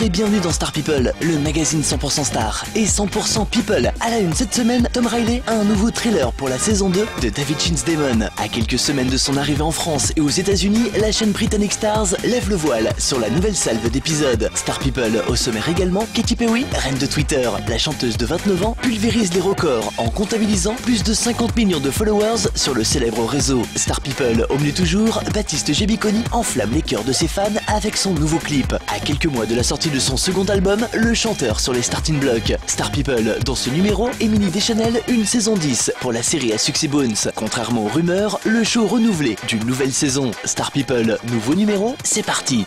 Bonjour et bienvenue dans Star People, le magazine 100% Star et 100% People. À la une cette semaine, Tom Riley a un nouveau thriller pour la saison 2 de David Shin's Demon. À quelques semaines de son arrivée en France et aux États-Unis, la chaîne britannique Stars lève le voile sur la nouvelle salve d'épisodes. Star People au sommaire également, Katy Perry, reine de Twitter, la chanteuse de 29 ans, pulvérise les records en comptabilisant plus de 50 millions de followers sur le célèbre réseau. Star People au mieux toujours, Baptiste Jebiconi enflamme les cœurs de ses fans avec son nouveau clip. À quelques mois de la sortie de son second album, le chanteur sur les starting blocks. Star People, dans ce numéro, Émilie Deschanel, une saison 10 pour la série à succès Bones. Contrairement aux rumeurs, le show renouvelé d'une nouvelle saison. Star People, nouveau numéro, c'est parti.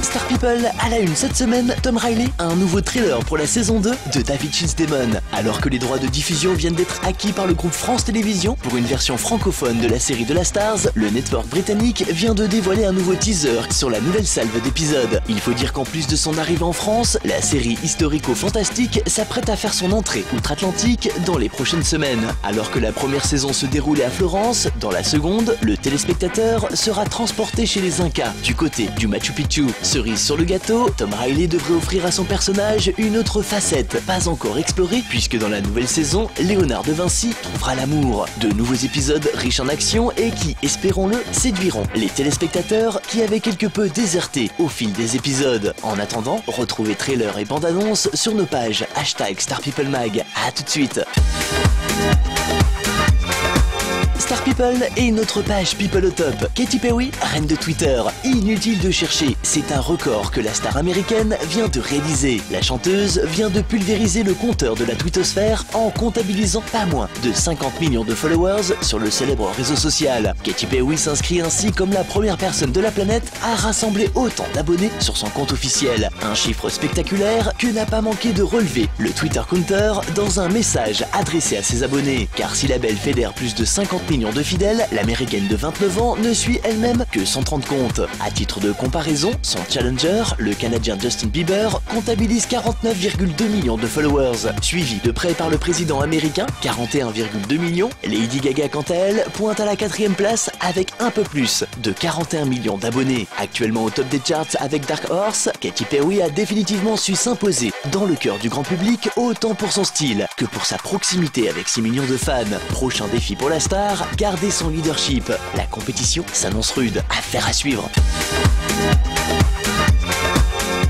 Star People, à la une cette semaine, Tom Riley a un nouveau thriller pour la saison 2 de David Shin's Demon. Alors que les droits de diffusion viennent d'être acquis par le groupe France Télévisions pour une version francophone de la série de la Stars, le network britannique vient de dévoiler un nouveau teaser sur la nouvelle salve d'épisodes. Il faut dire qu'en plus de son arrivée en France, la série historico-fantastique s'apprête à faire son entrée outre-Atlantique dans les prochaines semaines. Alors que la première saison se déroulait à Florence, dans la seconde, le téléspectateur sera transporté chez les Incas, du côté du Machu Picchu. Cerise sur le gâteau, Tom Riley devrait offrir à son personnage une autre facette, pas encore explorée, puisque dans la nouvelle saison, Léonard de Vinci trouvera l'amour. De nouveaux épisodes riches en action et qui, espérons-le, séduiront les téléspectateurs qui avaient quelque peu déserté au fil des épisodes. En attendant, retrouvez trailer et bande-annonce sur nos pages #StarPeopleMag. A tout de suite. Star People et une autre page People au top. Katy Perry, reine de Twitter. Inutile de chercher, c'est un record que la star américaine vient de réaliser. La chanteuse vient de pulvériser le compteur de la twittosphère en comptabilisant pas moins de 50 millions de followers sur le célèbre réseau social. Katy Perry s'inscrit ainsi comme la première personne de la planète à rassembler autant d'abonnés sur son compte officiel. Un chiffre spectaculaire que n'a pas manqué de relever le Twitter Counter dans un message adressé à ses abonnés. Car si la belle fédère plus de 50 millions de fidèles, l'américaine de 29 ans ne suit elle-même que 130 comptes. À titre de comparaison, son challenger, le Canadien Justin Bieber, comptabilise 49,2 millions de followers. Suivi de près par le président américain, 41,2 millions, Lady Gaga quant à elle pointe à la 4e place avec un peu plus de 41 millions d'abonnés. Actuellement au top des charts avec Dark Horse, Katy Perry a définitivement su s'imposer dans le cœur du grand public autant pour son style que pour sa proximité avec 6 millions de fans. Prochain défi pour la star, garder son leadership. La compétition s'annonce rude. Affaire à suivre.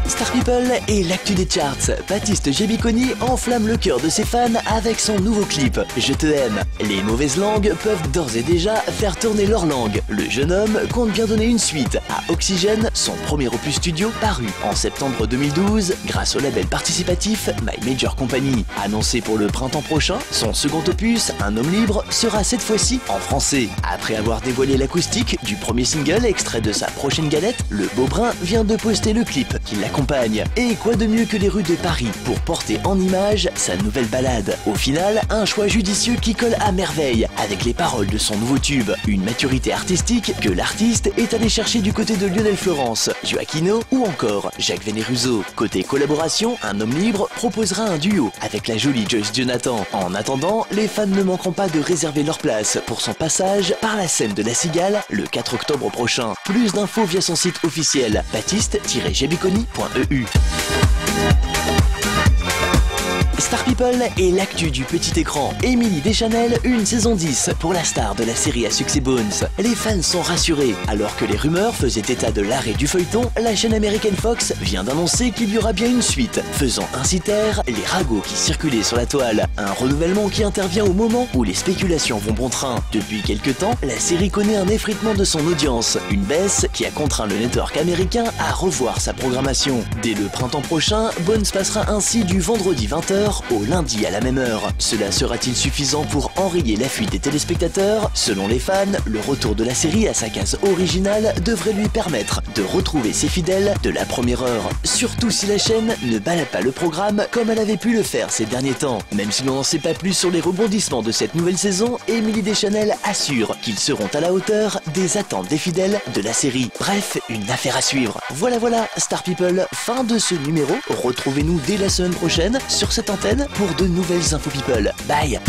Star People et l'actu des charts. Baptiste Jebiconi enflamme le cœur de ses fans avec son nouveau clip « Je te aime ». Les mauvaises langues peuvent d'ores et déjà faire tourner leur langue. Le jeune homme compte bien donner une suite à Oxygène, son premier opus studio paru en septembre 2012 grâce au label participatif My Major Company. Annoncé pour le printemps prochain, son second opus, Un homme libre, sera cette fois-ci en français. Après avoir dévoilé l'acoustique du premier single extrait de sa prochaine galette, le Beaubrun vient de poster le clip qui l'accompagne. Et quoi de mieux que les rues de Paris pour porter en image sa nouvelle balade. Au final, un choix judicieux qui colle à merveille avec les paroles de son nouveau tube. Une maturité artistique que l'artiste est allé chercher du côté de Lionel Florence, Joaquino ou encore Jacques Veneruso. Côté collaboration, Un homme libre proposera un duo avec la jolie Joyce Jonathan. En attendant, les fans ne manqueront pas de réserver leur place pour son passage par la scène de la Cigale le 4 octobre prochain. Plus d'infos via son site officiel baptiste-jebiconi.eu. Star People et l'actu du petit écran. Émilie Deschanel, une saison 10 pour la star de la série à succès Bones. Les fans sont rassurés. Alors que les rumeurs faisaient état de l'arrêt du feuilleton, la chaîne américaine Fox vient d'annoncer qu'il y aura bien une suite, faisant ainsi taire les ragots qui circulaient sur la toile. Un renouvellement qui intervient au moment où les spéculations vont bon train. Depuis quelques temps, la série connaît un effritement de son audience, une baisse qui a contraint le network américain à revoir sa programmation. Dès le printemps prochain, Bones passera ainsi du vendredi 20h au lundi à la même heure. Cela sera-t-il suffisant pour enrayer la fuite des téléspectateurs? Selon les fans, le retour de la série à sa case originale devrait lui permettre de retrouver ses fidèles de la première heure. Surtout si la chaîne ne balade pas le programme comme elle avait pu le faire ces derniers temps. Même si l'on n'en sait pas plus sur les rebondissements de cette nouvelle saison, Émilie Deschanel assure qu'ils seront à la hauteur des attentes des fidèles de la série. Bref, une affaire à suivre. Voilà, Star People, fin de ce numéro. Retrouvez-nous dès la semaine prochaine sur cette antenne pour de nouvelles infos people. Bye.